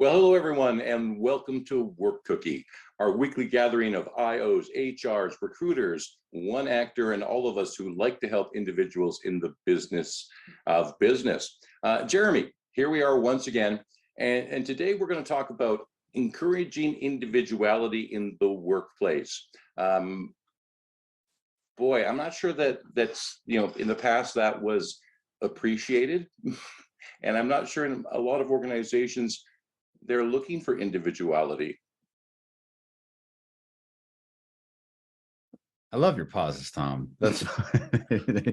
Well, hello, everyone, and welcome to Work Cookie, our weekly gathering of IOs, HRs, recruiters, one actor, and all of us who like to help individuals in the business of business. Jeremy, here we are once again, and today we're going to talk about encouraging individuality in the workplace. Boy, I'm not sure that's, in the past that was appreciated, and I'm not sure in a lot of organizations they're looking for individuality. I love your pauses, Tom. That's they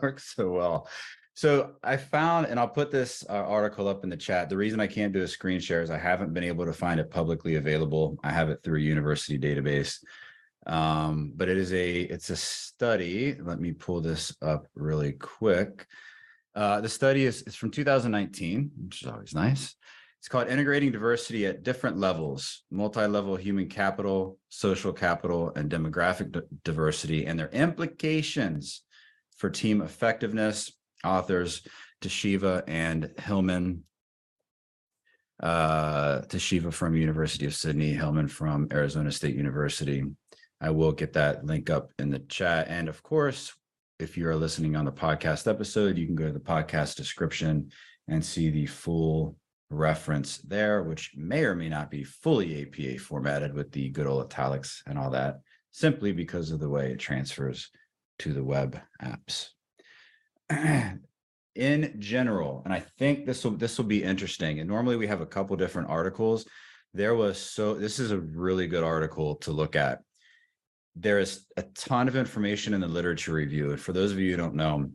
work so well. So I found, and I'll put this article up in the chat. The reason I can't do a screen share is I haven't been able to find it publicly available. I have it through a university database, but it's a study. Let me pull this up really quick. The study is from 2019, which is always nice. It's called Integrating Diversity at Different Levels, Multi-Level Human Capital, Social Capital, and Demographic Diversity, and their implications for team effectiveness. Authors Tashiva and Hillman. Tashiva from University of Sydney, Hillman from Arizona State University. I will get that link up in the chat. And of course, if you are listening on the podcast episode, you can go to the podcast description and see the full reference there, which may or may not be fully APA formatted with the good old italics and all that, simply because of the way it transfers to the web apps. In general, and I think this will be interesting, and normally we have a couple different articles. This is a really good article to look at. There is a ton of information in the literature review, and for those of you who don't know,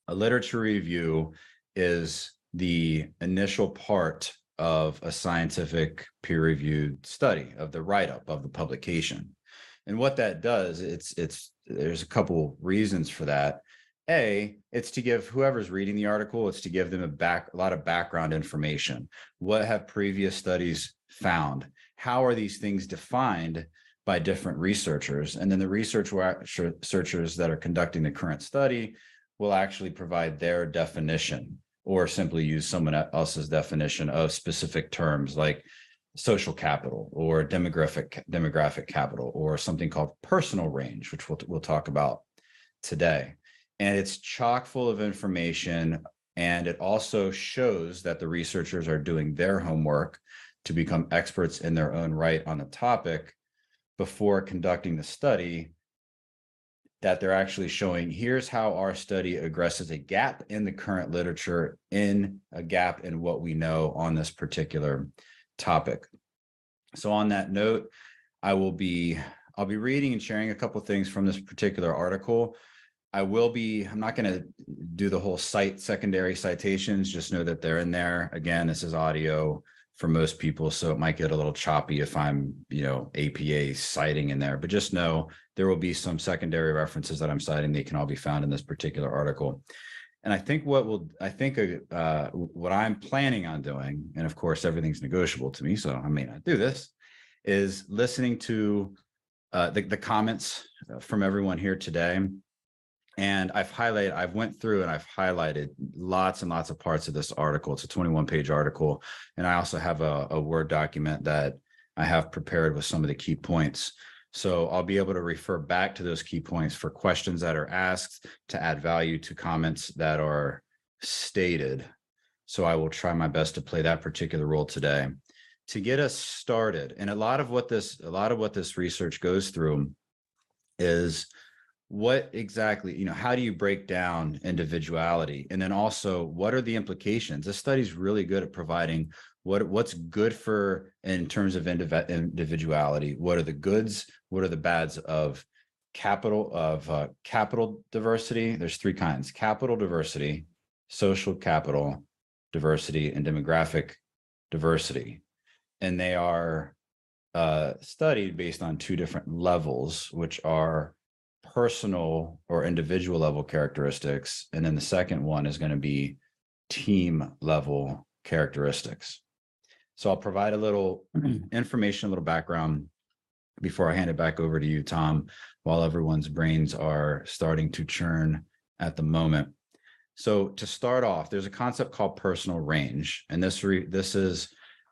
a literature review is the initial part of a scientific peer-reviewed study, of the write-up of the publication. And what that does, there's a couple reasons for that. It's to give whoever's reading the article, it's to give them a lot of background information. What have previous studies found? How are these things defined by different researchers? And then the researchers that are conducting the current study will actually provide their definition, or simply use someone else's definition of specific terms like social capital or demographic capital, or something called personal range, which we'll talk about today. And it's chock full of information, and it also shows that the researchers are doing their homework to become experts in their own right on the topic before conducting the study, that they're actually showing, here's how our study addresses a gap in the current literature, in a gap in what we know on this particular topic. So on that note, I'll be reading and sharing a couple things from this particular article. I'm not going to do the whole secondary citations, just know that they're in there. Again, this is audio for most people, so it might get a little choppy if I'm, APA citing in there, but just know there will be some secondary references that I'm citing. They can all be found in this particular article. And I think what I'm planning on doing, and of course, everything's negotiable to me, so I may not do this, is listening to the comments from everyone here today. And I've went through and I've highlighted lots and lots of parts of this article. It's a 21-page article. And I also have a Word document that I have prepared with some of the key points. So I'll be able to refer back to those key points for questions that are asked, to add value to comments that are stated. So I will try my best to play that particular role today. To get us started, and a lot of what this research goes through is, what exactly, how do you break down individuality? And then also, what are the implications? This study is really good at providing what's good for, in terms of individuality. What are the goods? What are the bads of capital diversity? There's three kinds: capital diversity, social capital diversity, and demographic diversity. And they are studied based on two different levels, which are personal or individual level characteristics. And then the second one is going to be team level characteristics. So I'll provide a little information, a little background before I hand it back over to you, Tom, while everyone's brains are starting to churn at the moment. So to start off, there's a concept called personal range, and this is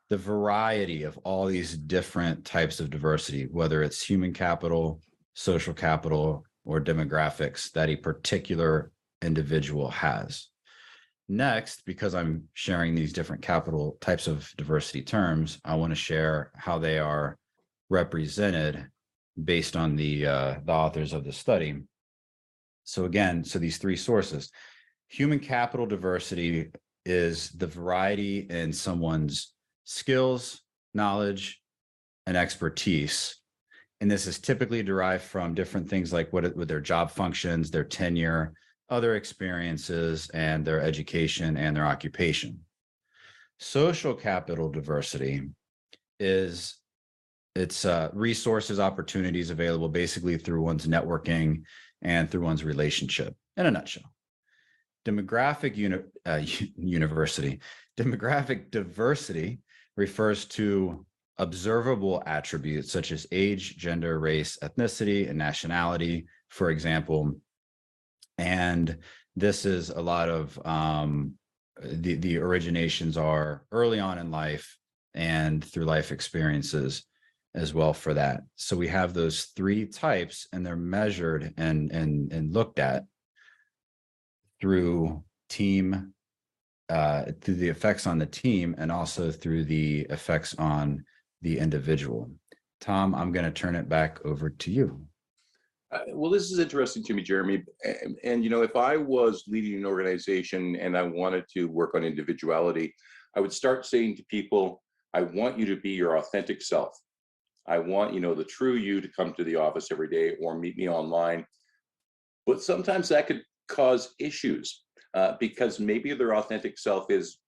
the variety of all these different types of diversity, whether it's human capital, social capital, or demographics that a particular individual has. Next, because I'm sharing these different capital types of diversity terms, I want to share how they are represented based on the authors of the study. So again, these three sources. Human capital diversity is the variety in someone's skills, knowledge, and expertise. And this is typically derived from different things like what their job functions, their tenure, other experiences, and their education and their occupation. Social capital diversity is resources, opportunities available basically through one's networking and through one's relationship, in a nutshell. Demographic diversity refers to observable attributes such as age, gender, race, ethnicity, and nationality, for example. And this is a lot of the originations are early on in life and through life experiences as well for that. So we have those three types, and they're measured and looked at through team, through the effects on the team, and also through the effects on the individual. Tom, I'm going to turn it back over to you. Well, this is interesting to me, Jeremy. And, you know, if I was leading an organization and I wanted to work on individuality, I would start saying to people, I want you to be your authentic self. I want, you know, the true you to come to the office every day or meet me online. But sometimes that could cause issues because maybe their authentic self is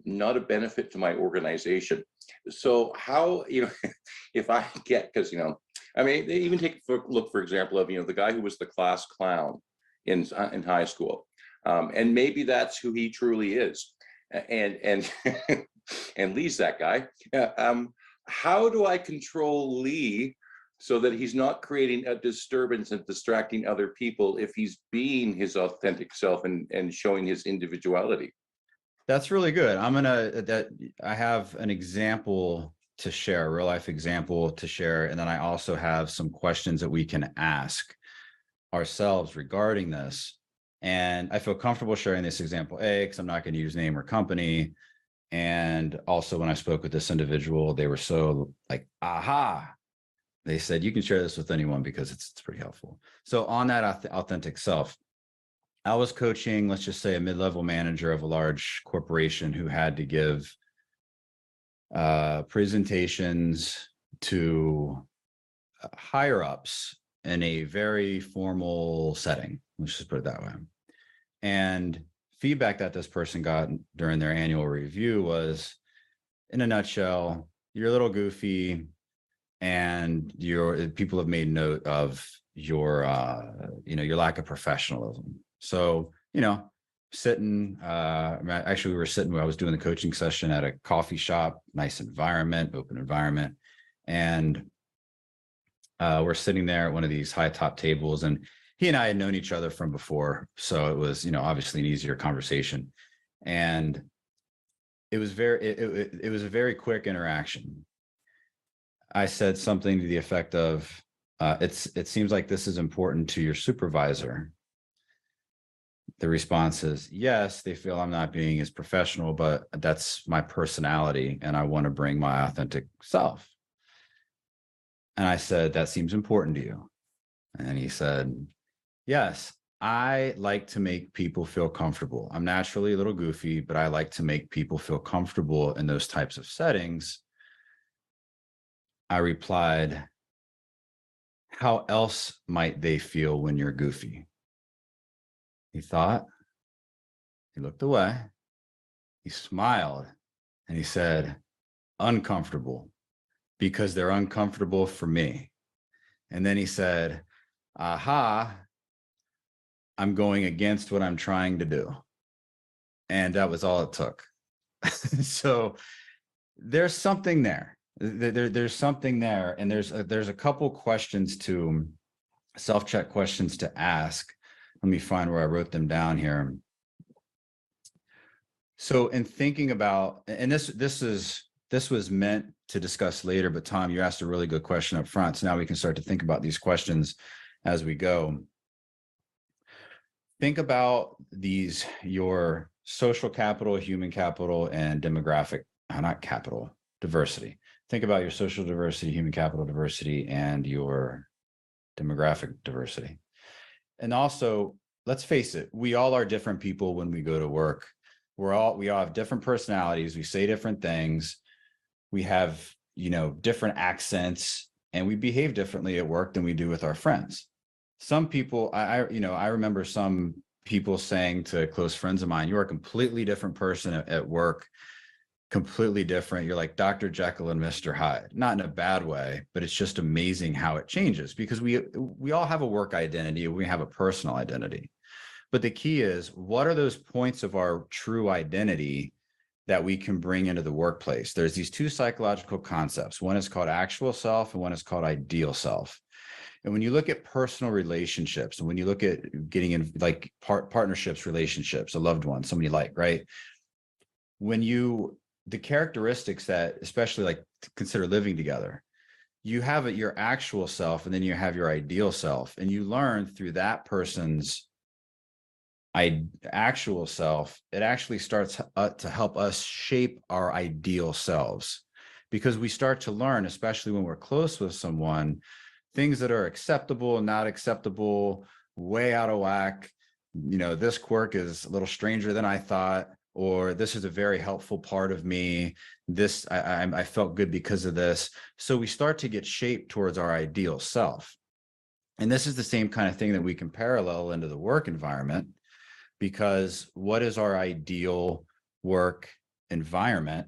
not a benefit to my organization. So how, you know, if I get, because, you know, I mean, they even take a look, for example, of, you know, the guy who was the class clown in high school. And maybe that's who he truly is. And and Lee's that guy. How do I control Lee so that he's not creating a disturbance and distracting other people if he's being his authentic self and showing his individuality? That's really good. I have an example to share, a real life example to share. And then I also have some questions that we can ask ourselves regarding this. And I feel comfortable sharing this example, because I'm not going to use name or company. And also when I spoke with this individual, they were so like, aha, they said, you can share this with anyone because it's pretty helpful. So on that authentic self, I was coaching, let's just say, a mid-level manager of a large corporation who had to give presentations to higher ups in a very formal setting. Let's just put it that way. And feedback that this person got during their annual review was, in a nutshell, you're a little goofy, and people have made note of your your lack of professionalism. So, you know, actually we were sitting, I was doing the coaching session at a coffee shop, nice environment, open environment. And we're sitting there at one of these high top tables, and he and I had known each other from before. So it was, you know, obviously an easier conversation. And it was it was a very quick interaction. I said something to the effect of, it seems like this is important to your supervisor. The response is, yes, they feel I'm not being as professional, but that's my personality and I want to bring my authentic self. And I said, that seems important to you. And he said, yes, I like to make people feel comfortable. I'm naturally a little goofy, but I like to make people feel comfortable in those types of settings. I replied, how else might they feel when you're goofy? He thought, he looked away, he smiled, and he said, uncomfortable, because they're uncomfortable for me. And then he said, aha, I'm going against what I'm trying to do. And that was all it took. So there's something there. There's something there. And there's a couple questions self-check questions to ask. Let me find where I wrote them down here. So in thinking about, and this was meant to discuss later, but Tom, you asked a really good question up front. So now we can start to think about these questions as we go. Think about these, your social capital, human capital, and demographic, not capital, diversity. Think about your social diversity, human capital diversity, and your demographic diversity. And also, let's face it, we all are different people when we go to work. We all have different personalities. We say different things. We have, different accents, and we behave differently at work than we do with our friends. Some people, I remember some people saying to close friends of mine, "You are a completely different person at work, completely different. You're like Dr. Jekyll and Mr. Hyde." Not in a bad way, but it's just amazing how it changes, because we all have a work identity, we have a personal identity. But the key is, what are those points of our true identity that we can bring into the workplace? There's these two psychological concepts. One is called actual self and one is called ideal self. And when you look at personal relationships, and when you look at getting in like partnerships, relationships, a loved one, somebody you like, right? The characteristics that, especially like consider living together, you have your actual self and then you have your ideal self, and you learn through that person's actual self, it actually starts to help us shape our ideal selves, because we start to learn, especially when we're close with someone, things that are acceptable and not acceptable, way out of whack. This quirk is a little stranger than I thought, or this is a very helpful part of me. This, I felt good because of this. So we start to get shaped towards our ideal self. And this is the same kind of thing that we can parallel into the work environment, because what is our ideal work environment?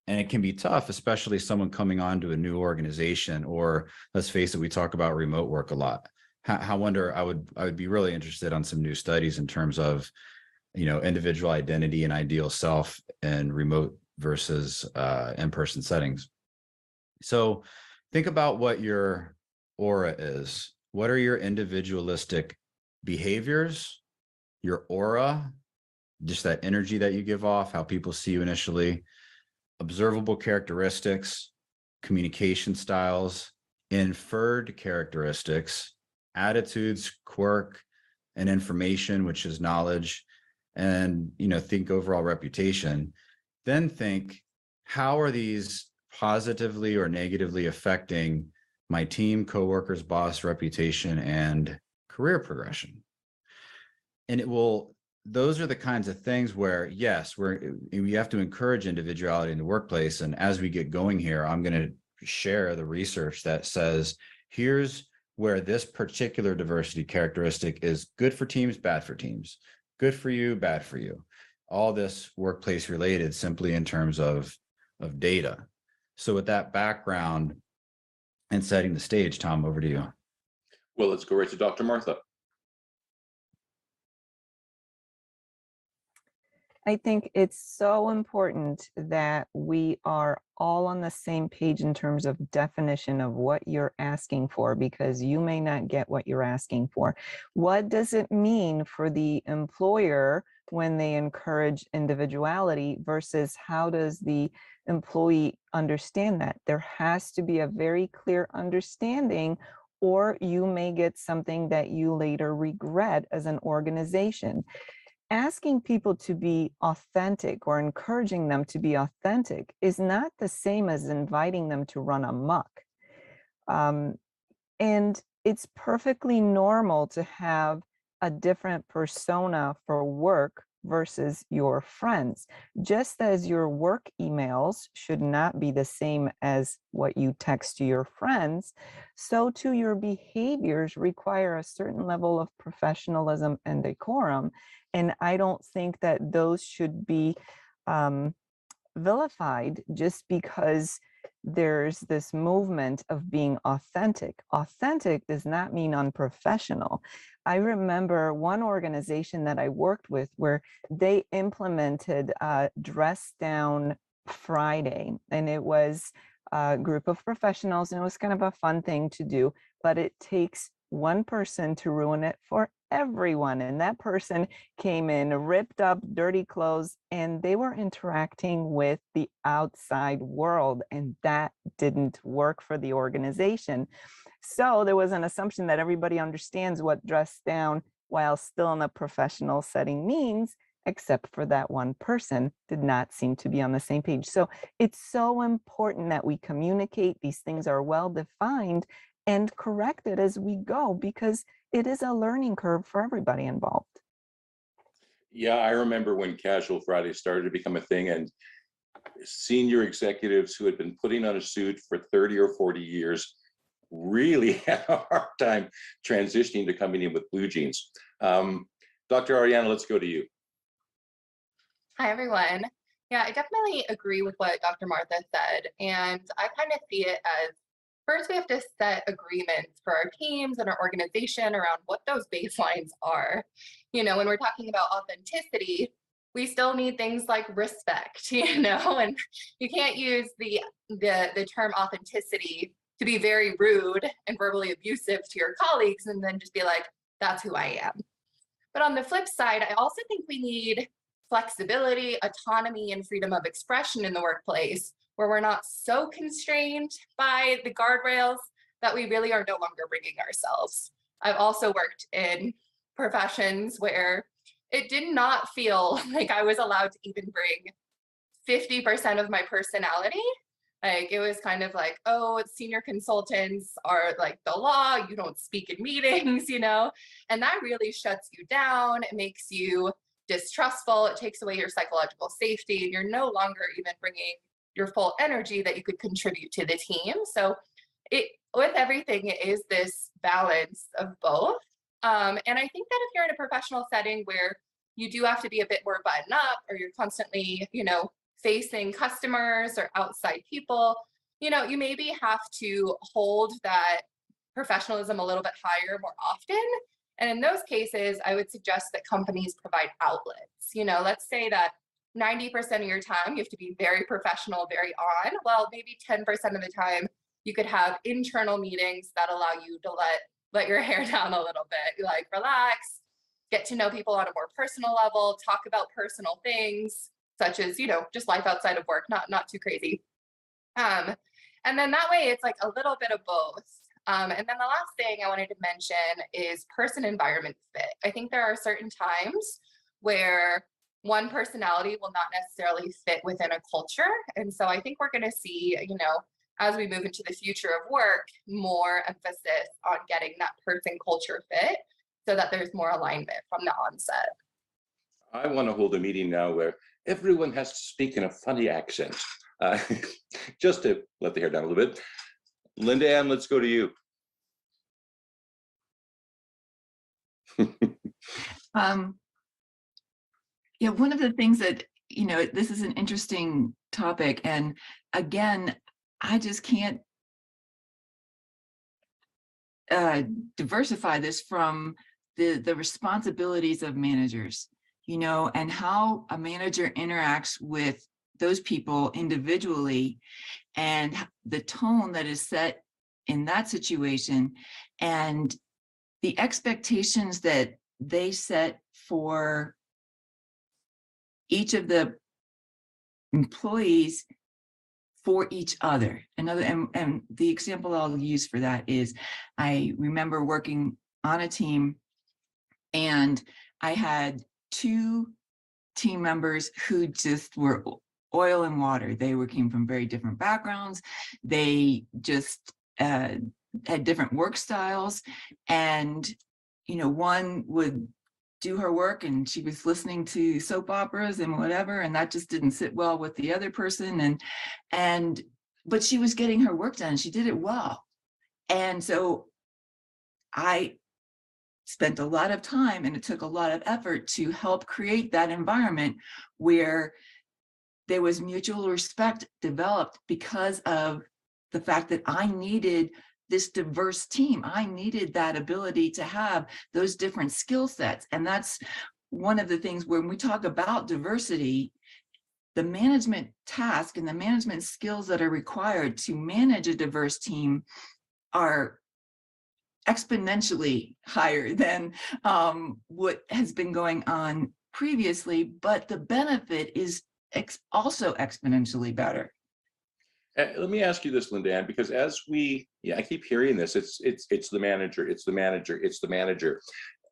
And it can be tough, especially someone coming onto a new organization, or let's face it, we talk about remote work a lot. I wonder, I would be really interested on some new studies in terms of, individual identity and ideal self and remote versus in-person settings. So think about what your aura is. What are your individualistic behaviors, your aura, just that energy that you give off, how people see you initially, observable characteristics, communication styles, inferred characteristics, attitudes, quirk, and information, which is knowledge, and think overall reputation. Then think, how are these positively or negatively affecting my team, coworkers, boss, reputation, and career progression? And those are the kinds of things where, yes, we have to encourage individuality in the workplace. And as we get going here, I'm going to share the research that says, here's where this particular diversity characteristic is good for teams, bad for teams, good for you, bad for you. All this workplace related, simply in terms of data. So with that background and setting the stage, Tom, over to you. Well, let's go right to Dr. Martha. I think it's so important that we are all on the same page in terms of definition of what you're asking for, because you may not get what you're asking for. What does it mean for the employer when they encourage individuality versus how does the employee understand that? There has to be a very clear understanding, or you may get something that you later regret as an organization. Asking people to be authentic or encouraging them to be authentic is not the same as inviting them to run amok. And it's perfectly normal to have a different persona for work versus your friends. Just as your work emails should not be the same as what you text to your friends, so too your behaviors require a certain level of professionalism and decorum. And I don't think that those should be vilified just because there's this movement of being authentic. Authentic does not mean unprofessional. I remember one organization that I worked with where they implemented Dress Down Friday, and it was a group of professionals, and it was kind of a fun thing to do, but it takes one person to ruin it for everyone. And that person came in ripped up, dirty clothes, and they were interacting with the outside world. And that didn't work for the organization. So there was an assumption that everybody understands what dress down while still in a professional setting means, except for that one person did not seem to be on the same page. So it's so important that we communicate. These things are well defined and corrected as we go, because it is a learning curve for everybody involved. Yeah, I remember when Casual Friday started to become a thing, and senior executives who had been putting on a suit for 30 or 40 years really had a hard time transitioning to coming in with blue jeans. Dr. Ariana, let's go to you. Hi, everyone. Yeah, I definitely agree with what Dr. Martha said. And I kind of see it as, first, we have to set agreements for our teams and our organization around what those baselines are. You know, when we're talking about authenticity, we still need things like respect, you know, and you can't use the term authenticity to be very rude and verbally abusive to your colleagues and then just be like, that's who I am. But on the flip side, I also think we need flexibility, autonomy, and freedom of expression in the workplace, where we're not so constrained by the guardrails that we really are no longer bringing ourselves. I've also worked in professions where it did not feel like I was allowed to even bring 50% of my personality. Like, it was kind of like, oh, senior consultants are like the law, you don't speak in meetings, you know, and that really shuts you down. It makes you distrustful. It takes away your psychological safety, and you're no longer even bringing your full energy that you could contribute to the team. So with everything, it is this balance of both. And I think that if you're in a professional setting where you do have to be a bit more buttoned up, or you're constantly, you know, facing customers or outside people, you know, you maybe have to hold that professionalism a little bit higher more often. And in those cases, I would suggest that companies provide outlets. You know, let's say that 90% of your time you have to be very professional, very on. Well, maybe 10% of the time you could have internal meetings that allow you to let your hair down a little bit, like relax, get to know people on a more personal level, talk about personal things such as, you know, just life outside of work, not too crazy. And then that way it's like a little bit of both. And then the last thing I wanted to mention is person environment fit. I think there are certain times where one personality will not necessarily fit within a culture. And so I think we're going to see, you know, as we move into the future of work, more emphasis on getting that person culture fit so that there's more alignment from the onset. I want to hold a meeting now where everyone has to speak in a funny accent, just to let the hair down a little bit. Linda Ann, let's go to you. Yeah, one of the things that, you know, this is an interesting topic. And again, I just can't diversify this from the responsibilities of managers, you know, and how a manager interacts with those people individually, and the tone that is set in that situation, and the expectations that they set for each of the employees for each other. And the example I'll use for that is, I remember working on a team, and I had two team members who just were oil and water. They came from very different backgrounds. They just had different work styles. And, you know, one would do her work and she was listening to soap operas and whatever, and that just didn't sit well with the other person. But she was getting her work done. She did it well. And so I spent a lot of time, and it took a lot of effort to help create that environment where there was mutual respect developed, because of the fact that I needed this diverse team. I needed that ability to have those different skill sets. And that's one of the things when we talk about diversity, the management task and the management skills that are required to manage a diverse team are exponentially higher than what has been going on previously, but the benefit is also exponentially better. Let me ask you this, Linda Ann, because I keep hearing this. It's the manager, it's the manager, it's the manager.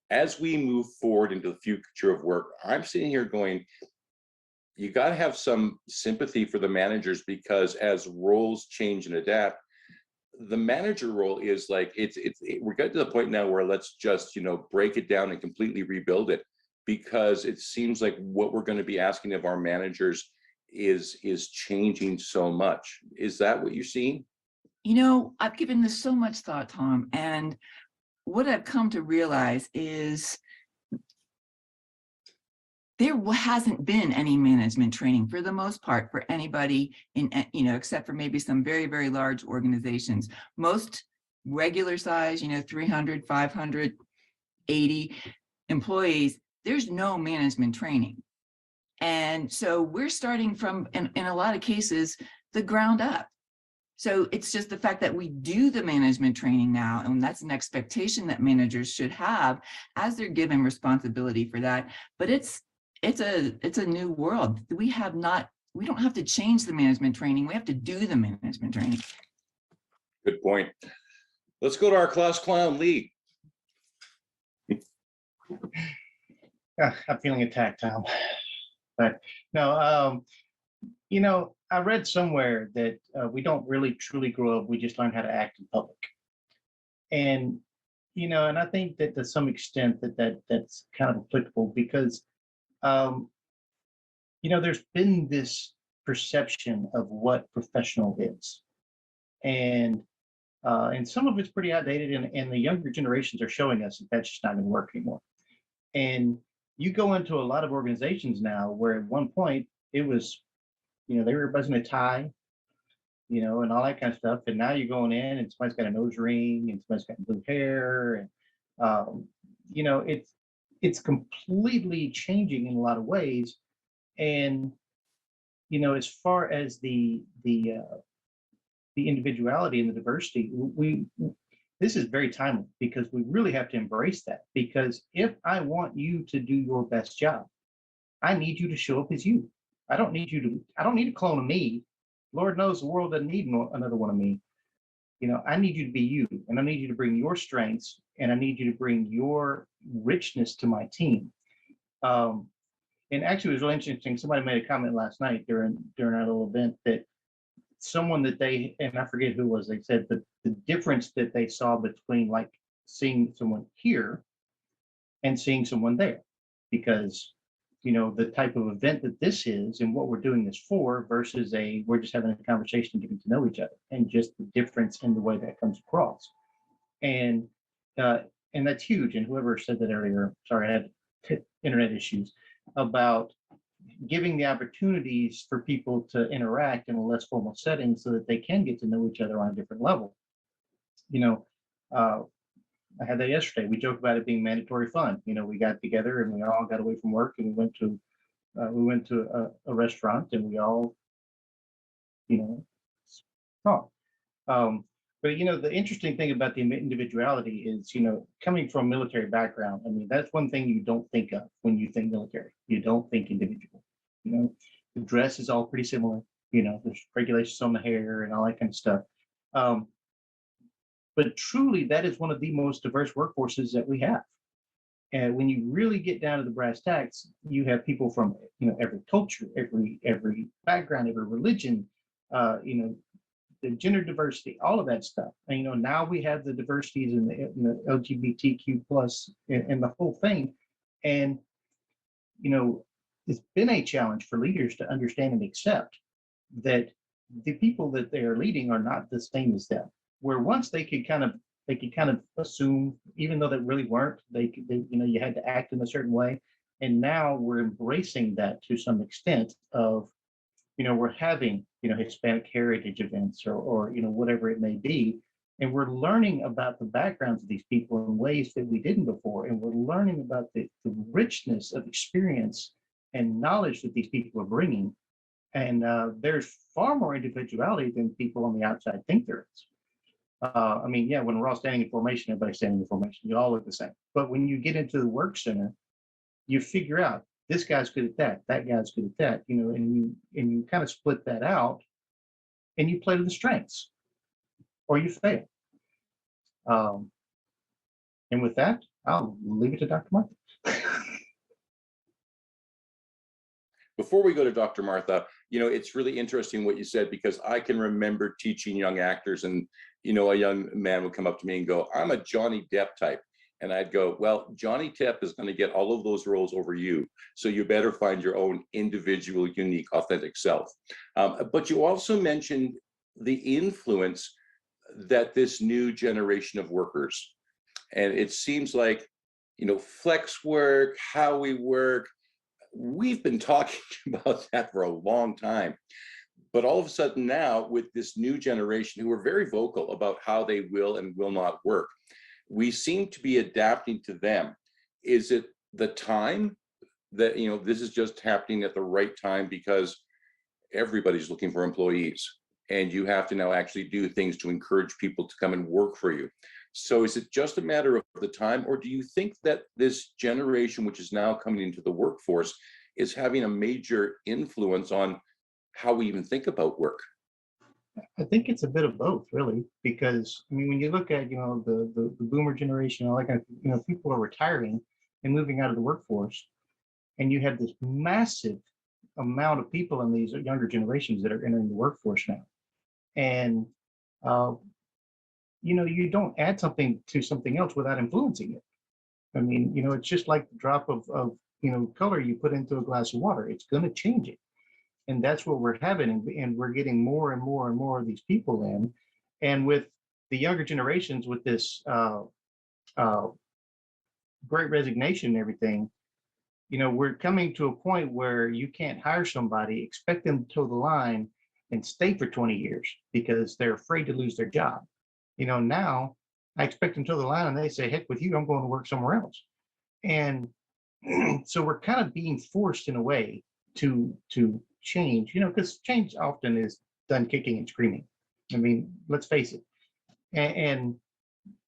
As we move forward into the future of work, I'm sitting here going, you got to have some sympathy for the managers, because as roles change and adapt, the manager role is like we're getting to the point now where let's just break it down and completely rebuild it, because it seems like what we're going to be asking of our managers is changing so much. Is that what you're seeing? I've given this so much thought, Tom, and what I've come to realize is there hasn't been any management training for the most part for anybody except for maybe some very, very large organizations. Most regular size, 300, 500, 80 employees, there's no management training. And so we're starting from, in a lot of cases, the ground up. So it's just the fact that we do the management training now, and that's an expectation that managers should have as they're given responsibility for that. But it's a new world. We don't have to change the management training. We have to do the management training. Good point. Let's go to our class clown, Lee. I'm feeling attacked, Tom. But no, I read somewhere that we don't really truly grow up. We just learn how to act in public. And, and I think that to some extent that's kind of applicable, because, there's been this perception of what professional is. And some of it's pretty outdated, and the younger generations are showing us that that's just not going to work anymore. And you go into a lot of organizations now where at one point it was, they were buzzing a tie, and all that kind of stuff. And now you're going in and somebody's got a nose ring and somebody's got blue hair. And, it's completely changing in a lot of ways. And, as far as the individuality and the diversity, this is very timely, because we really have to embrace that. Because if I want you to do your best job, I need you to show up as you. I don't need a clone of me. Lord knows the world doesn't need another one of me. I need you to be you, and I need you to bring your strengths, and I need you to bring your richness to my team. And actually, it was really interesting. Somebody made a comment last night during our little event that someone that and I forget who it was, they said that the difference that they saw between like seeing someone here and seeing someone there, because the type of event that this is and what we're doing this for versus we're just having a conversation, getting to know each other, and just the difference in the way that comes across. And that's huge. And whoever said that earlier, sorry, I had internet issues, about giving the opportunities for people to interact in a less formal setting so that they can get to know each other on a different level. I had that yesterday. We joked about it being mandatory fun. We got together and we all got away from work and we went to a restaurant, and we all, talked. But the interesting thing about the individuality is, coming from a military background, I mean, that's one thing you don't think of when you think military. You don't think individual. The dress is all pretty similar. There's regulations on the hair and all that kind of stuff. But truly, that is one of the most diverse workforces that we have. And when you really get down to the brass tacks, you have people from every culture, every background, every religion, the gender diversity, all of that stuff. And now we have the diversities in the LGBTQ plus and the whole thing. And it's been a challenge for leaders to understand and accept that the people that they are leading are not the same as them. Where once they could kind of assume, even though they really weren't, they you had to act in a certain way. And now we're embracing that to some extent of, we're having, Hispanic heritage events or whatever it may be. And we're learning about the backgrounds of these people in ways that we didn't before. And we're learning about the richness of experience and knowledge that these people are bringing. And there's far more individuality than people on the outside think there is. I mean, yeah, when we're all standing in formation, everybody's standing in formation. You all look the same. But when you get into the work center, you figure out this guy's good at that guy's good at that, and you kind of split that out, and you play to the strengths, or you fail. Um, and with that, I'll leave it to Dr. Martha. Before we go to Dr. Martha, it's really interesting what you said, because I can remember teaching young actors, and, a young man would come up to me and go, I'm a Johnny Depp type. And I'd go, well, Johnny Depp is going to get all of those roles over you. So you better find your own individual, unique, authentic self. But you also mentioned the influence that this new generation of workers, and it seems like, flex work, how we work, we've been talking about that for a long time. But all of a sudden now, with this new generation who are very vocal about how they will and will not work, we seem to be adapting to them. Is it the time that, this is just happening at the right time because everybody's looking for employees, and you have to now actually do things to encourage people to come and work for you? So is it just a matter of the time, or do you think that this generation, which is now coming into the workforce, is having a major influence on how we even think about work? I think it's a bit of both, really, because I mean, when you look at the boomer generation, like people are retiring and moving out of the workforce, and you have this massive amount of people in these younger generations that are entering the workforce now, and you don't add something to something else without influencing it. I mean, it's just like the drop of color you put into a glass of water. It's going to change it. And that's what we're having, and we're getting more and more and more of these people in. And with the younger generations, with this great resignation and everything, we're coming to a point where you can't hire somebody, expect them to toe the line and stay for 20 years because they're afraid to lose their job. Now I expect them to toe the line and they say, heck with you, I'm going to work somewhere else. And so we're kind of being forced in a way to change, because change often is done kicking and screaming. I mean, let's face it. And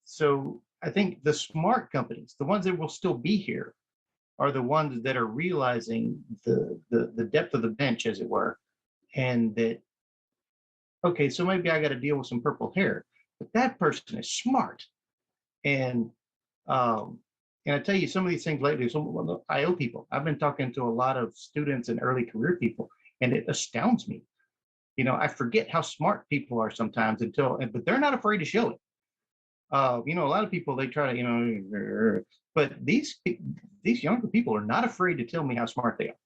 so I think the smart companies, the ones that will still be here, are the ones that are realizing the depth of the bench, as it were, and that, okay, so maybe I got to deal with some purple hair, but that person is smart. And I tell you, some of these things lately, some of the IO people, I've been talking to a lot of students and early career people, and it astounds me. I forget how smart people are sometimes but they're not afraid to show it. A lot of people, they try to, but these younger people are not afraid to tell me how smart they are.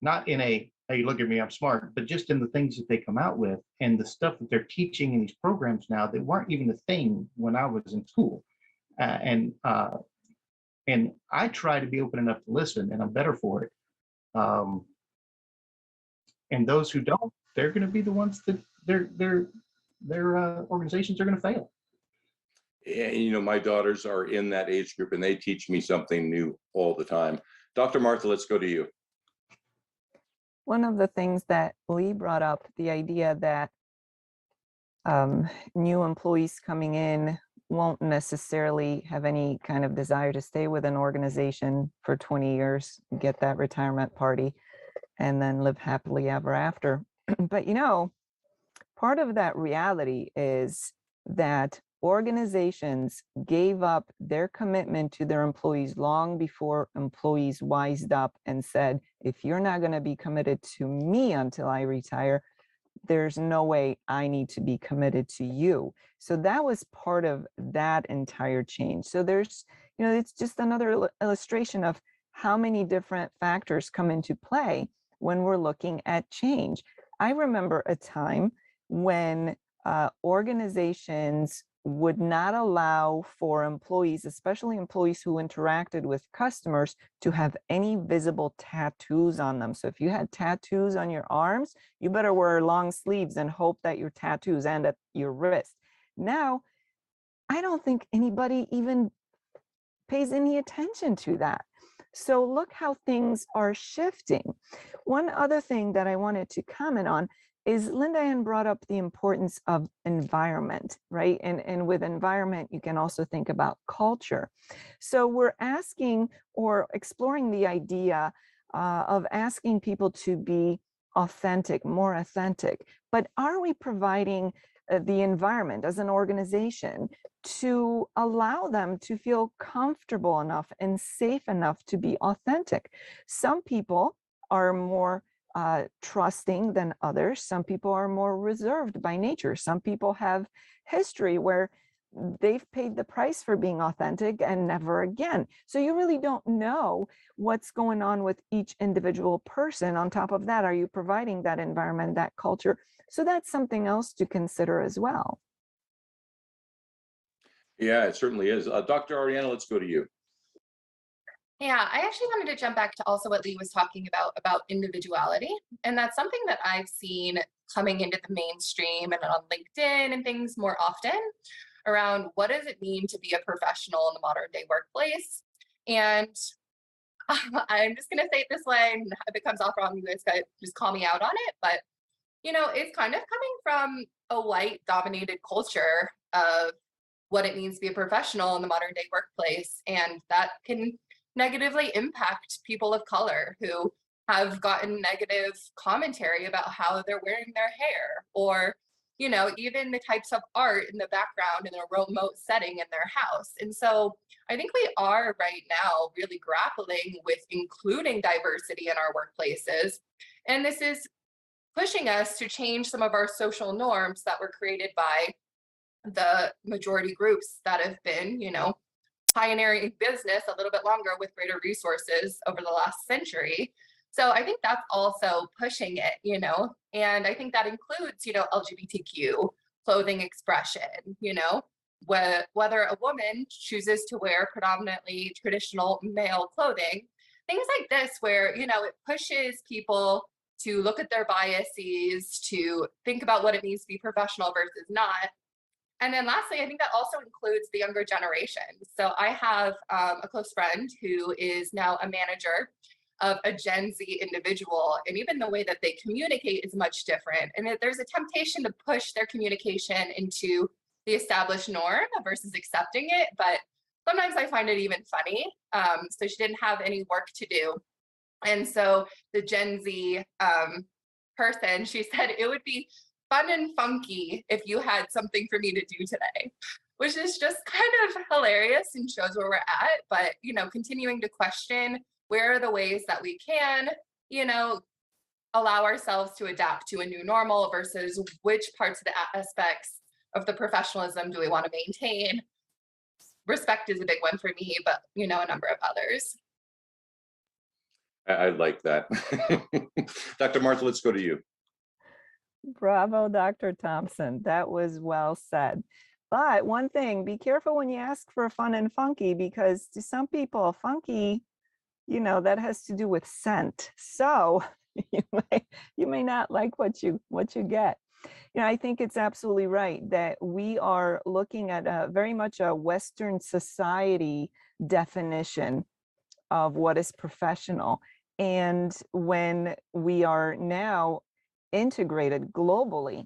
Not in a, hey, look at me, I'm smart, but just in the things that they come out with and the stuff that they're teaching in these programs now that weren't even a thing when I was in school. And I try to be open enough to listen, and I'm better for it. And those who don't, they're going to be the ones that their organizations are going to fail. And, my daughters are in that age group, and they teach me something new all the time. Dr. Martha, let's go to you. One of the things that Lee brought up, the idea that new employees coming in won't necessarily have any kind of desire to stay with an organization for 20 years, get that retirement party, and then live happily ever after. But part of that reality is that organizations gave up their commitment to their employees long before employees wised up and said, if you're not going to be committed to me until I retire, there's no way I need to be committed to you. So that was part of that entire change. So there's, it's just another illustration of how many different factors come into play when we're looking at change. I remember a time when organizations would not allow for employees, especially employees who interacted with customers, to have any visible tattoos on them. So if you had tattoos on your arms, you better wear long sleeves and hope that your tattoos end at your wrist. Now, I don't think anybody even pays any attention to that. So look how things are shifting. One other thing that I wanted to comment on, is Linda Ann brought up the importance of environment, right? And with environment, you can also think about culture. So we're asking or exploring the idea of asking people to be authentic, more authentic. But are we providing the environment as an organization to allow them to feel comfortable enough and safe enough to be authentic? Some people are more trusting than others. Some people are more reserved by nature. Some people have history where they've paid the price for being authentic and never again. So you really don't know what's going on with each individual person. On top of that, are you providing that environment, that culture? So that's something else to consider as well. Yeah, it certainly is. Dr. Ariana, let's go to you. Yeah, I actually wanted to jump back to also what Lee was talking about individuality. And that's something that I've seen coming into the mainstream and on LinkedIn and things more often around what does it mean to be a professional in the modern day workplace. And I'm just going to say it this way, and if it comes off wrong, you guys got just call me out on it. But, it's kind of coming from a white dominated culture of what it means to be a professional in the modern day workplace. And that can negatively impact people of color who have gotten negative commentary about how they're wearing their hair, or even the types of art in the background in a remote setting in their house. And so I think we are right now really grappling with including diversity in our workplaces, and this is pushing us to change some of our social norms that were created by the majority groups that have been pioneering business a little bit longer with greater resources over the last century. So I think that's also pushing it, and I think that includes, LGBTQ clothing expression, whether a woman chooses to wear predominantly traditional male clothing, things like this, where, it pushes people to look at their biases, to think about what it means to be professional versus not. And then lastly, I think that also includes the younger generation. So I have a close friend who is now a manager of a Gen Z individual, and even the way that they communicate is much different. And there's a temptation to push their communication into the established norm versus accepting it. But sometimes I find it even funny. So she didn't have any work to do. And so the Gen Z person, she said it would be fun and funky if you had something for me to do today, which is just kind of hilarious and shows where we're at. But, continuing to question where are the ways that we can, allow ourselves to adapt to a new normal versus which parts of the aspects of the professionalism do we want to maintain. Respect is a big one for me, but, a number of others. I like that. Dr. Martha, let's go to you. Bravo, Dr. Thompson. That was well said. But one thing, be careful when you ask for fun and funky, because to some people, funky, that has to do with scent. So you may not like what you get. I think it's absolutely right that we are looking at very much a Western society definition of what is professional. And when we are now integrated globally,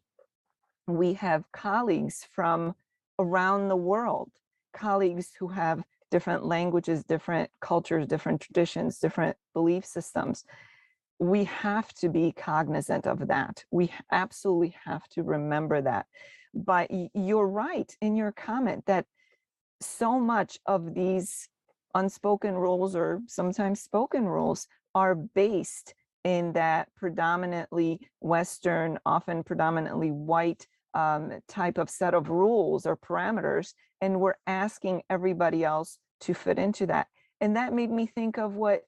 we have colleagues from around the world, colleagues who have different languages, different cultures, different traditions, different belief systems. We have to be cognizant of that. We absolutely have to remember that. But you're right in your comment that so much of these unspoken rules, or sometimes spoken rules, are based in that predominantly Western, often predominantly white type of set of rules or parameters, and we're asking everybody else to fit into that. And that made me think of what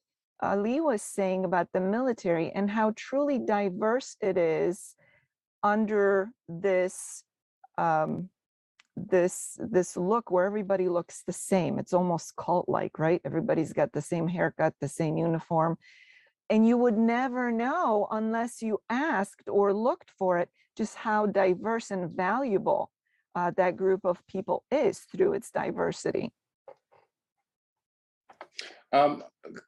Lee was saying about the military and how truly diverse it is under this this look where everybody looks the same. It's almost cult-like, right? Everybody's got the same haircut, the same uniform. And you would never know unless you asked or looked for it, just how diverse and valuable that group of people is through its diversity.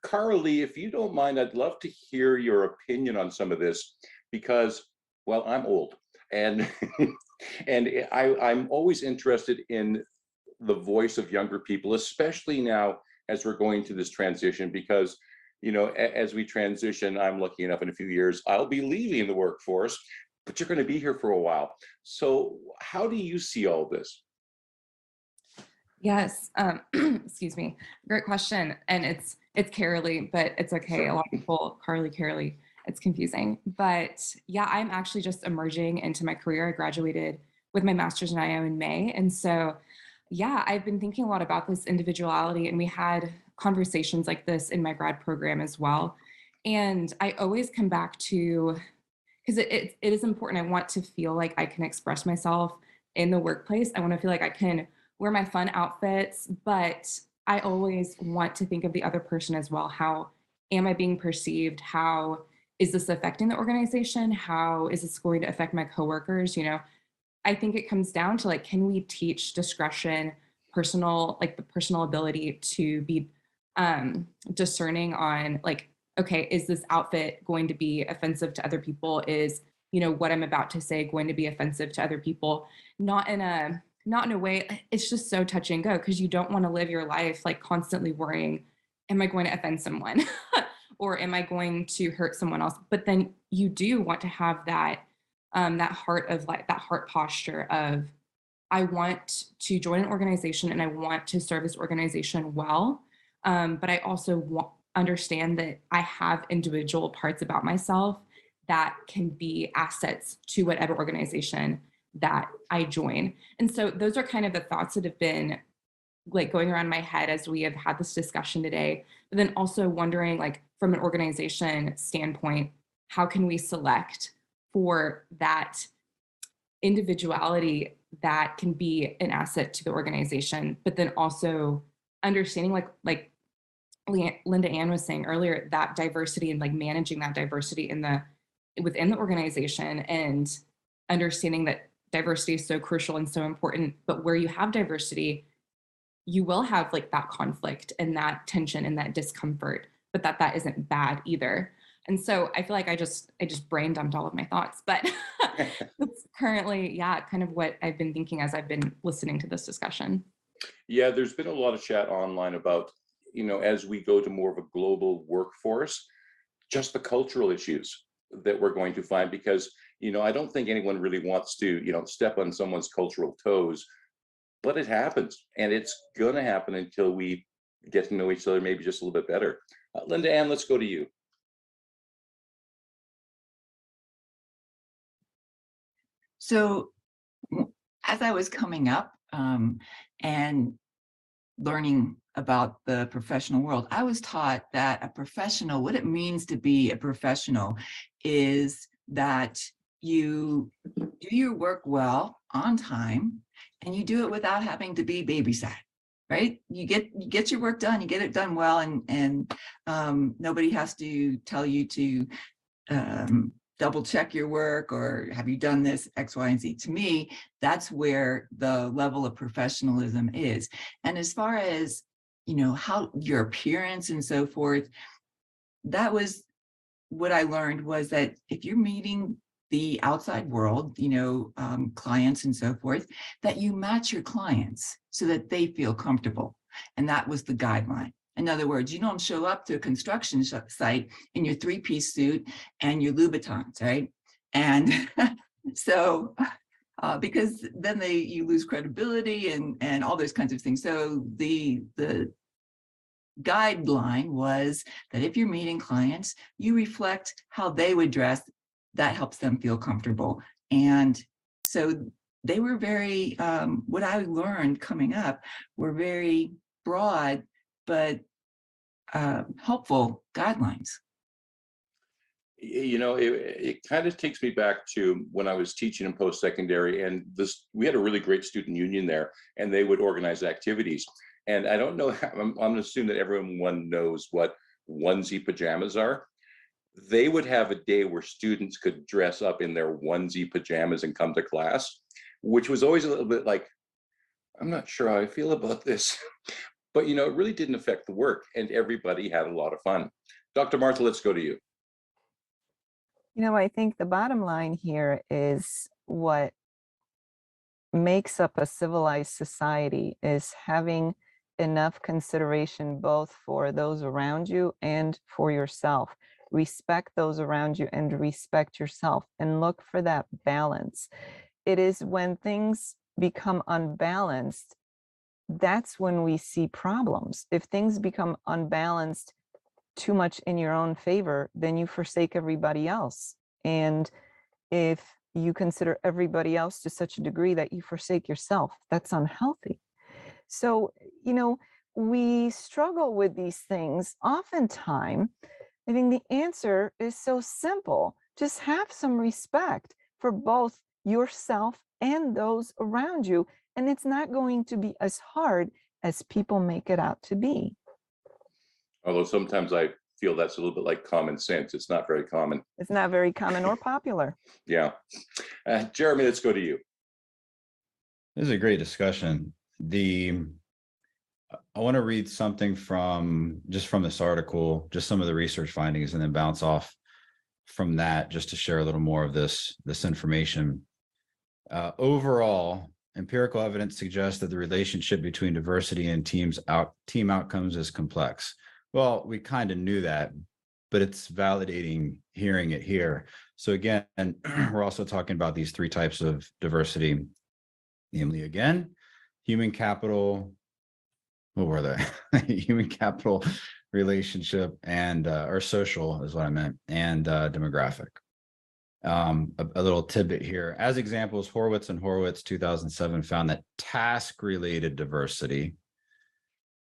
Carly, if you don't mind, I'd love to hear your opinion on some of this, because Well, I'm old, and and I'm always interested in the voice of younger people, especially now as we're going to this transition, because as we transition, I'm lucky enough in a few years I'll be leaving the workforce, but you're going to be here for a while. So how do you see all this? Yes. Excuse me. Great question. And it's Carolee, but it's okay. A lot of people, Carolee, it's confusing. But yeah, I'm actually just emerging into my career. I graduated with my master's in IO in May. And so, yeah, I've been thinking a lot about this individuality, and we had conversations like this in my grad program as well. And I always come back to, because it is important. I want to feel like I can express myself in the workplace. I want to feel like I can wear my fun outfits, but I always want to think of the other person as well. How am I being perceived? How is this affecting the organization? How is this going to affect my coworkers? I think it comes down to, like, can we teach discretion, the personal ability to be discerning on, like, okay, is this outfit going to be offensive to other people? Is, what I'm about to say going to be offensive to other people? Not in a way, it's just so touch and go, because you don't want to live your life like constantly worrying, am I going to offend someone? Or am I going to hurt someone else? But then you do want to have that heart posture of, I want to join an organization and I want to serve this organization well. But I also understand that I have individual parts about myself that can be assets to whatever organization that I join. And so those are kind of the thoughts that have been like going around my head as we have had this discussion today. But then also wondering, like, from an organization standpoint, how can we select for that individuality that can be an asset to the organization, but then also understanding, like Linda Ann was saying earlier, that diversity and like managing that diversity within the organization, and understanding that diversity is so crucial and so important. But where you have diversity, you will have like that conflict and that tension and that discomfort, but that isn't bad either. And so I feel like I just brain dumped all of my thoughts, but that's currently, yeah, kind of what I've been thinking as I've been listening to this discussion. Yeah, there's been a lot of chat online about, as we go to more of a global workforce, just the cultural issues that we're going to find, because, I don't think anyone really wants to, step on someone's cultural toes, but it happens, and it's going to happen until we get to know each other maybe just a little bit better. Linda Ann, let's go to you. So as I was coming up and learning about the professional world, I was taught that a professional, what it means to be a professional is that you do your work well on time, and you do it without having to be babysat, right? You get your work done, you get it done well, and nobody has to tell you to double check your work or have you done this X, Y, and Z. To me, that's where the level of professionalism is. And as far as, how your appearance and so forth, that was what I learned, was that if you're meeting the outside world, clients and so forth, that you match your clients so that they feel comfortable. And that was the guideline. In other words, you don't show up to a construction site in your three-piece suit and your Louboutins, right? And so, because then you lose credibility and all those kinds of things. So the guideline was that if you're meeting clients, you reflect how they would dress. That helps them feel comfortable. And so they were very, what I learned coming up were very broad, but helpful guidelines. It kind of takes me back to when I was teaching in post-secondary, and we had a really great student union there, and they would organize activities. And I don't know, I'm going to assume that everyone knows what onesie pajamas are. They would have a day where students could dress up in their onesie pajamas and come to class, which was always a little bit like, I'm not sure how I feel about this. But, it really didn't affect the work, and everybody had a lot of fun. Dr. Martha, let's go to you. I think the bottom line here is what makes up a civilized society is having enough consideration both for those around you and for yourself. Respect those around you and respect yourself and look for that balance. It is when things become unbalanced, that's when we see problems. If things become unbalanced too much in your own favor, then you forsake everybody else. And if you consider everybody else to such a degree that you forsake yourself, that's unhealthy. So, we struggle with these things oftentimes. I think the answer is so simple. Just have some respect for both yourself and those around you. And it's not going to be as hard as people make it out to be. Although sometimes I feel that's a little bit like common sense. It's not very common. It's not very common or popular. Yeah. Jeremy, let's go to you. This is a great discussion. I want to read something from this article, just some of the research findings, and then bounce off from that just to share a little more of this information. Overall, empirical evidence suggests that the relationship between diversity and team outcomes is complex. Well, we kind of knew that, but it's validating hearing it here. So again, we're also talking about these three types of diversity, namely, again, human capital. What were they? Human capital, relationship, and or social is what I meant, and demographic. A little tidbit here. As examples, Horowitz and Horowitz 2007 found that task-related diversity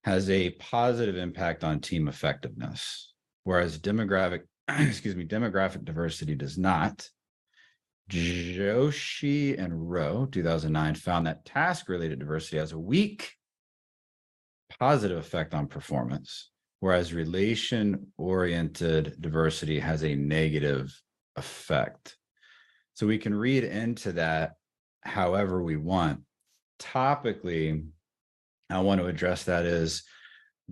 has a positive impact on team effectiveness, whereas demographic diversity does not. Joshi and Rowe 2009 found that task-related diversity has a weak positive effect on performance, whereas relation-oriented diversity has a negative effect. So we can read into that however we want. Topically, I want to address that is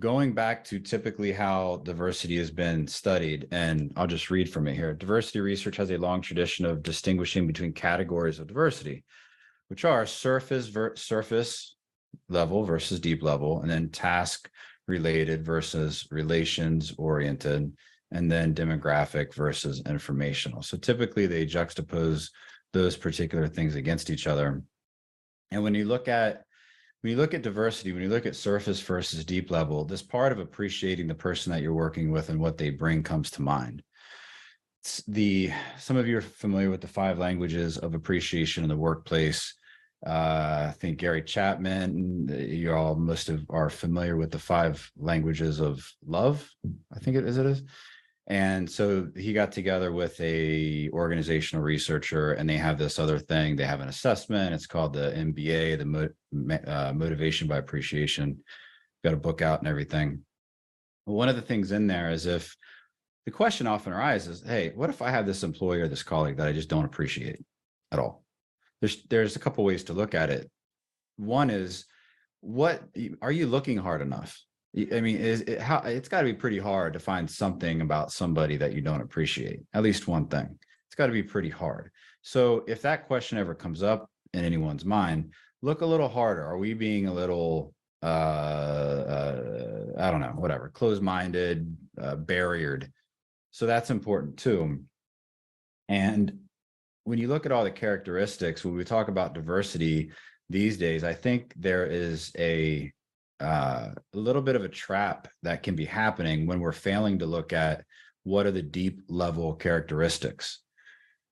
going back to typically how diversity has been studied, and I'll just read from it here. Diversity research has a long tradition of distinguishing between categories of diversity, which are surface level versus deep level, and then task related versus relations oriented, and then demographic versus informational. So typically they juxtapose those particular things against each other. And when you look at diversity, when you look at surface versus deep level, this part of appreciating the person that you're working with and what they bring comes to mind. Some of you are familiar with the 5 languages of appreciation in the workplace. I think Gary Chapman, you all are familiar with the 5 languages of love, I think it is. And so he got together with a organizational researcher, and they have this other thing. They have an assessment. It's called the MBA, the Motivation by Appreciation. Got a book out and everything. One of the things in there is if the question often arises, hey, what if I have this employee or this colleague that I just don't appreciate at all? There's a couple ways to look at it. One is, what are you looking hard enough? I mean, it's got to be pretty hard to find something about somebody that you don't appreciate. At least one thing. It's got to be pretty hard. So if that question ever comes up in anyone's mind, look a little harder. Are we being a little, I don't know, whatever, closed-minded, barriered? So that's important too. And when you look at all the characteristics, when we talk about diversity these days, I think there is a little bit of a trap that can be happening when we're failing to look at what are the deep level characteristics,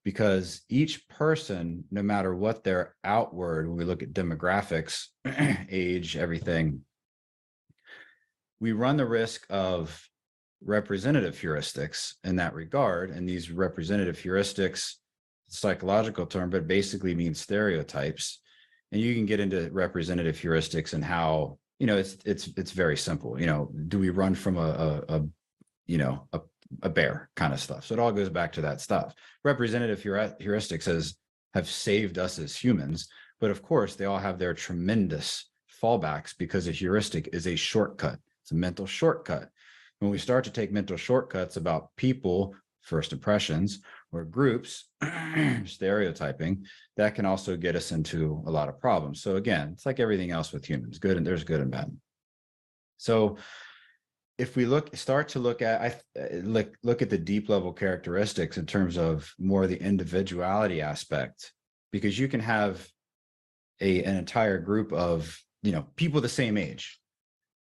because each person, no matter what their outward, when we look at demographics, age, everything, we run the risk of representative heuristics in that regard. And these representative heuristics, psychological term, but basically means stereotypes. And you can get into representative heuristics and how, it's very simple. Do we run from a bear kind of stuff? So it all goes back to that stuff. Representative heuristics have saved us as humans, but of course they all have their tremendous fallbacks, because a heuristic is a shortcut. It's a mental shortcut. When we start to take mental shortcuts about people first impressions, or groups, stereotyping, that can also get us into a lot of problems. So again, it's like everything else with humans, good, and there's good and bad. So if we start to look at the deep level characteristics in terms of more the individuality aspect, because you can have an entire group of people the same age,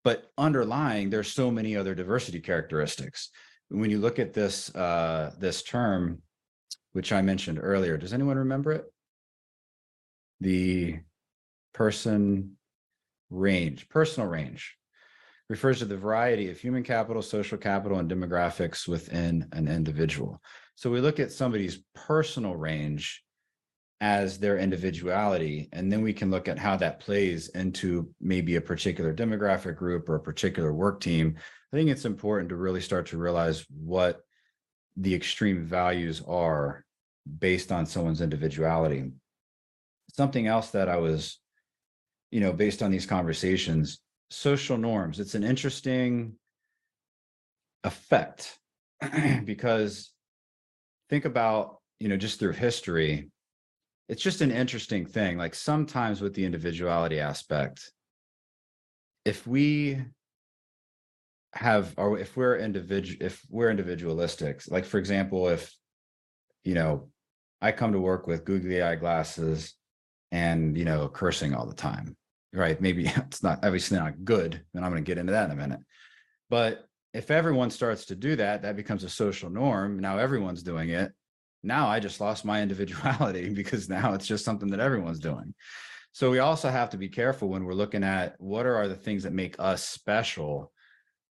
but underlying there's so many other diversity characteristics. When you look at this this term, which I mentioned earlier, does anyone remember it? The personal range refers to the variety of human capital, social capital, and demographics within an individual. So we look at somebody's personal range as their individuality, and then we can look at how that plays into maybe a particular demographic group or a particular work team. I think it's important to really start to realize what the extreme values are based on someone's individuality. Something else that I was, based on these conversations, social norms. It's an interesting effect because think about, just through history, it's just an interesting thing. Like sometimes with the individuality aspect, if we're individualistic, like for example, if, I come to work with googly eye glasses and, cursing all the time, right? Maybe it's not obviously not good, and I'm going to get into that in a minute. But if everyone starts to do that, that becomes a social norm. Now everyone's doing it. Now I just lost my individuality because now it's just something that everyone's doing. So we also have to be careful when we're looking at what are the things that make us special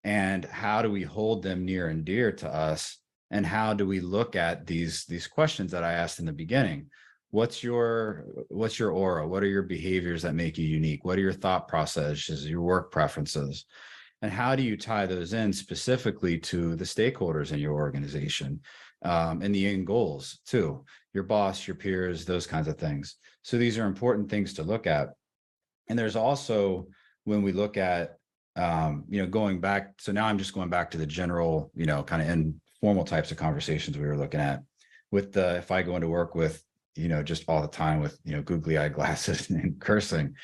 and how do we hold them near and dear to us, and how do we look at these questions that I asked in the beginning. What's your aura? What are your behaviors that make you unique? What are your thought processes, your work preferences? And how do you tie those in specifically to the stakeholders in your organization, and the end goals too, your boss, your peers, those kinds of things. So these are important things to look at. And there's also, when we look at, going back, so now I'm just going back to the general, kind of informal types of conversations we were looking at with if I go into work with, just all the time with, googly eye glasses and cursing.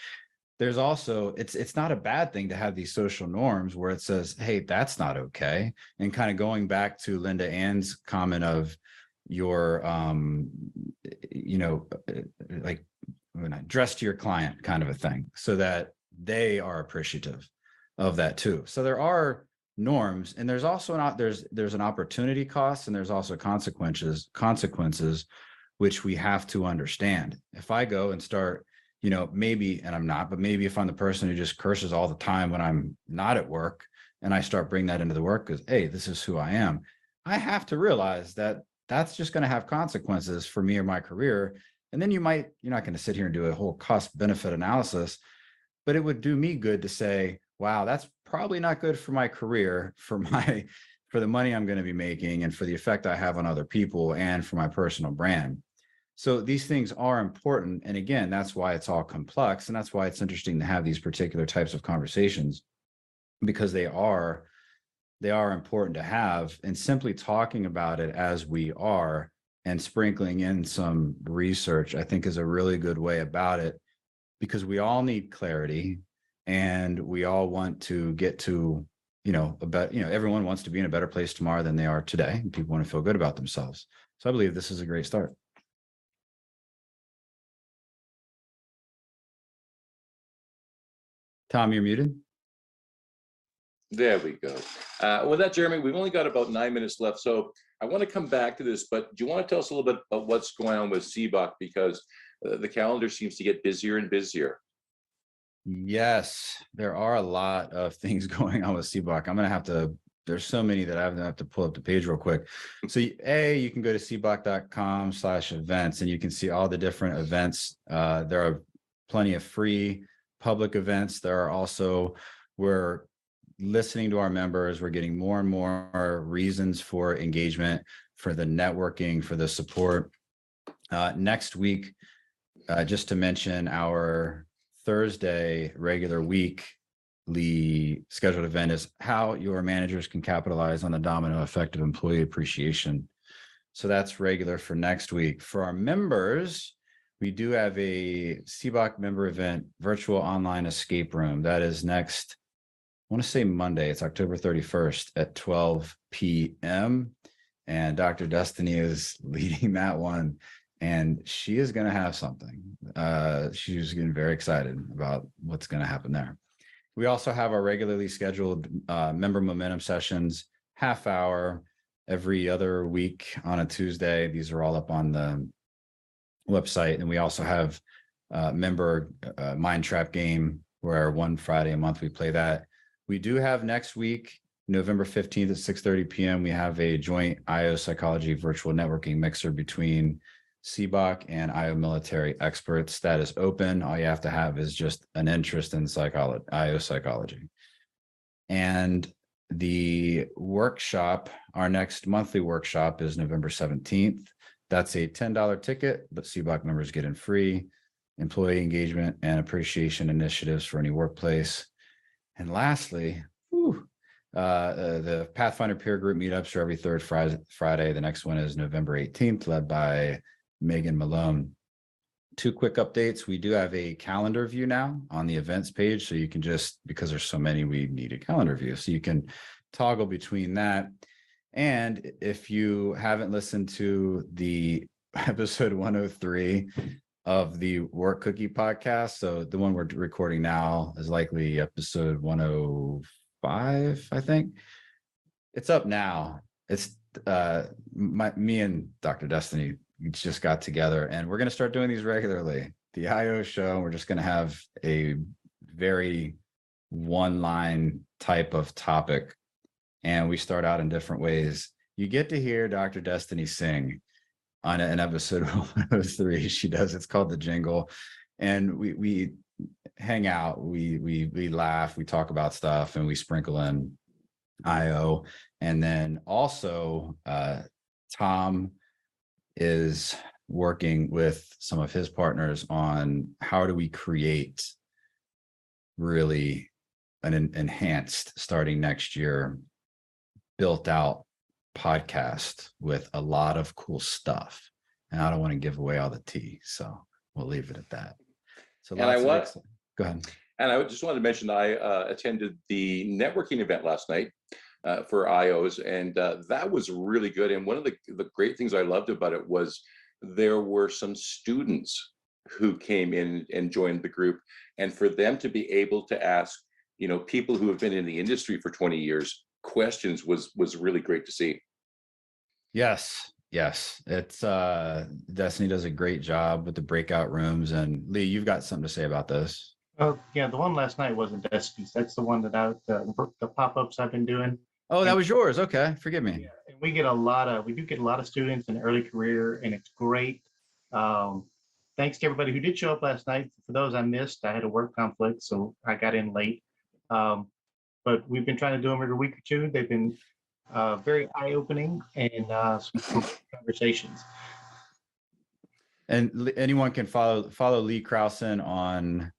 There's also, it's not a bad thing to have these social norms where it says, hey, that's not okay. And kind of going back to Linda Ann's comment of your, like when I dress to your client kind of a thing, so that they are appreciative of that too. So there are norms, and there's also there's an opportunity cost, and there's also consequences, which we have to understand. If I go and start, maybe, and I'm not, but maybe if I'm the person who just curses all the time when I'm not at work, and I start bringing that into the work because, hey, this is who I am, I have to realize that that's just going to have consequences for me or my career. And then you're not going to sit here and do a whole cost benefit analysis, but it would do me good to say, wow, that's probably not good for my career, for the money I'm going to be making, and for the effect I have on other people, and for my personal brand. So these things are important. And again, that's why it's all complex. And that's why it's interesting to have these particular types of conversations, because they are important to have. And simply talking about it as we are and sprinkling in some research, I think, is a really good way about it, because we all need clarity, and we all want to get to, everyone wants to be in a better place tomorrow than they are today. And people want to feel good about themselves. So I believe this is a great start. Tom, you're muted. There we go. With that, Jeremy, we've only got about 9 minutes left. So I want to come back to this, but do you want to tell us a little bit about what's going on with CBOC? Because the calendar seems to get busier and busier. Yes, there are a lot of things going on with CBOC. I'm going to have to, there's so many that I have to pull up the page real quick. So you can go to cboc.com/events, and you can see all the different events. There are plenty of free public events. There are also, we're listening to our members. We're getting more and more reasons for engagement, for the networking, for the support. Next week, just to mention, our Thursday regular weekly scheduled event is how your managers can capitalize on the domino effect of employee appreciation. So that's regular for next week. For our members, we do have a CBOC member event, virtual online escape room. That is next, I want to say Monday. It's October 31st at 12 p.m. And Dr. Destiny is leading that one. And she is going to have something. She's getting very excited about what's going to happen there. We also have our regularly scheduled member momentum sessions, half hour every other week on a Tuesday. These are all up on the website. And we also have member mind trap game where one Friday a month we play that. We do have next week, November 15th at 6:30 p.m. We have a joint IO psychology virtual networking mixer between CBOC and IO military experts. That is open. All you have to have is just an interest in psychology, IO psychology. And the workshop, our next monthly workshop is November 17th. That's a $10 ticket, but CBOC members get in free employee engagement and appreciation initiatives for any workplace. And lastly, the Pathfinder peer group meetups are every third Friday. The next one is November 18th, led by Megan Malone. Two quick updates. We do have a calendar view now on the events page. So you can just, because there's so many, we need a calendar view. So you can toggle between that. And if you haven't listened to the episode 103 of the Work Cookie podcast, so the one we're recording now is likely episode 105, I think. It's up now. It's me and Dr. Destiny just got together, and we're going to start doing these regularly. The IO show, we're just going to have a very one-line type of topic, and we start out in different ways. You get to hear Dr. Destiny sing on an episode 103. She does. It's called The Jingle, and we hang out, we laugh, we talk about stuff, and we sprinkle in IO. And then also Tom is working with some of his partners on how do we create really an enhanced, starting next year, built out podcast with a lot of cool stuff. And I don't want to give away all the tea, so we'll leave it at that. So go ahead. And I just wanted to mention I attended the networking event last night for IOs, and that was really good. And one of the great things I loved about it was there were some students who came in and joined the group, and for them to be able to ask, people who have been in the industry for 20 years questions was really great to see. Yes. It's Destiny does a great job with the breakout rooms. And Lee, you've got something to say about this. Oh, yeah, the one last night wasn't Destiny's. That's the one that the pop-ups I've been doing. Oh, that was yours. Okay, forgive me. Yeah, and we do get a lot of students in early career, and it's great. Thanks to everybody who did show up last night. For those I missed, I had a work conflict, so I got in late. But we've been trying to do them every week or two. They've been very eye-opening and some conversations. And anyone can follow Lee Krausen on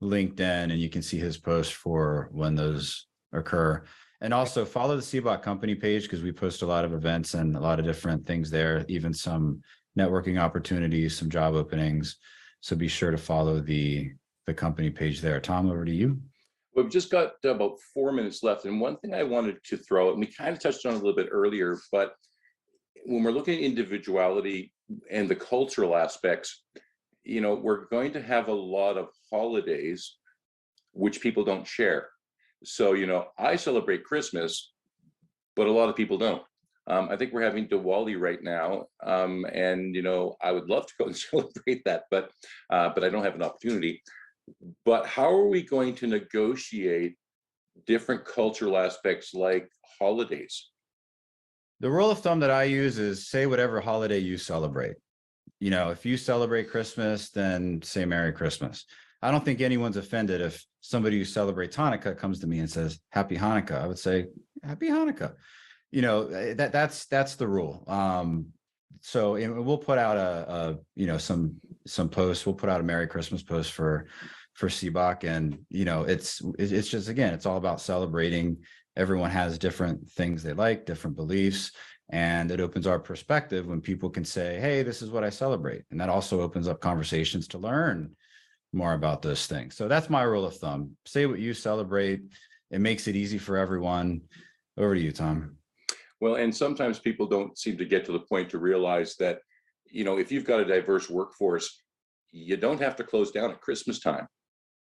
LinkedIn, and you can see his post for when those occur. And also follow the CBOC company page, because we post a lot of events and a lot of different things there, even some networking opportunities, some job openings. So be sure to follow the company page there. Tom, over to you. We've just got about 4 minutes left. And one thing I wanted to throw out, and we kind of touched on it a little bit earlier, but when we're looking at individuality and the cultural aspects, we're going to have a lot of holidays which people don't share. So, I celebrate Christmas, but a lot of people don't. I think we're having Diwali right now. And, I would love to go and celebrate that, but I don't have an opportunity. But how are we going to negotiate different cultural aspects like holidays? The rule of thumb that I use is say whatever holiday you celebrate. If you celebrate Christmas, then say Merry Christmas. I don't think anyone's offended if somebody who celebrates Hanukkah comes to me and says Happy Hanukkah. I would say Happy Hanukkah. That's the rule. So we'll put out some posts. We'll put out a Merry Christmas post for CBOC, and it's just, again, it's all about celebrating everyone has different things they like, different beliefs, and it opens our perspective when people can say, hey, this is what I celebrate. And that also opens up conversations to learn more about those things. So that's my rule of thumb. Say what you celebrate. It makes it easy for everyone. Over to you, Tom. Well, and sometimes people don't seem to get to the point to realize that, if you've got a diverse workforce, you don't have to close down at Christmas time,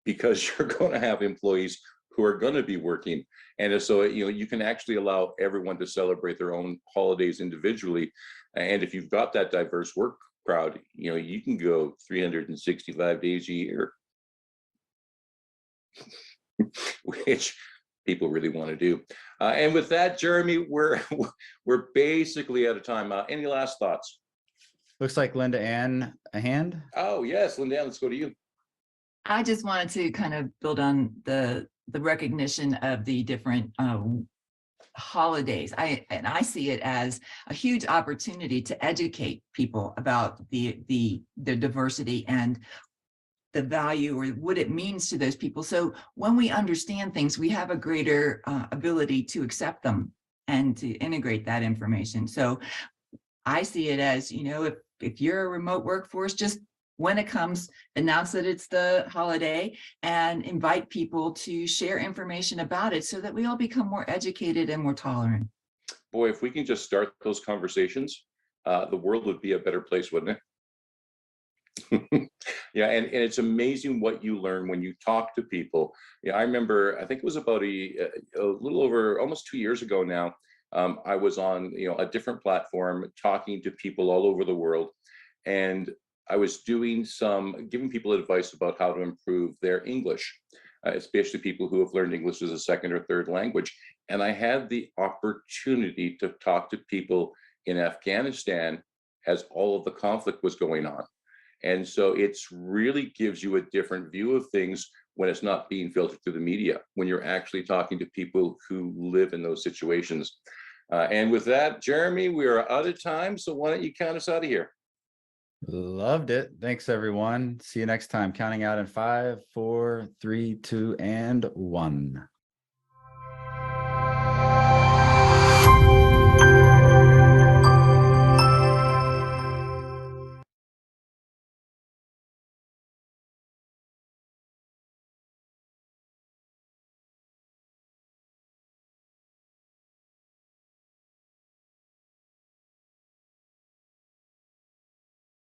because you're going to have employees who are going to be working. And so, you can actually allow everyone to celebrate their own holidays individually. And if you've got that diverse work crowd, you can go 365 days a year, which people really want to do. And with that, Jeremy, we're basically out of time. Any last thoughts? Looks like Linda Ann, a hand. Oh yes, Linda Ann, let's go to you. I just wanted to kind of build on the recognition of the different holidays. I see it as a huge opportunity to educate people about the diversity and the value or what it means to those people. So when we understand things, we have a greater ability to accept them and to integrate that information. So I see it as, if you're a remote workforce, just when it comes, announce that it's the holiday and invite people to share information about it so that we all become more educated and more tolerant. Boy, if we can just start those conversations, the world would be a better place, wouldn't it? Yeah, and it's amazing what you learn when you talk to people. Yeah, I remember, I think it was about a little over almost 2 years ago now. I was on a different platform talking to people all over the world, and I was giving people advice about how to improve their English, especially people who have learned English as a second or third language. And I had the opportunity to talk to people in Afghanistan as all of the conflict was going on. And so it's really gives you a different view of things when it's not being filtered through the media, when you're actually talking to people who live in those situations. And with that, Jeremy, we are out of time. So why don't you count us out of here? Loved it. Thanks, everyone. See you next time. Counting out in 5, 4, 3, 2, and 1.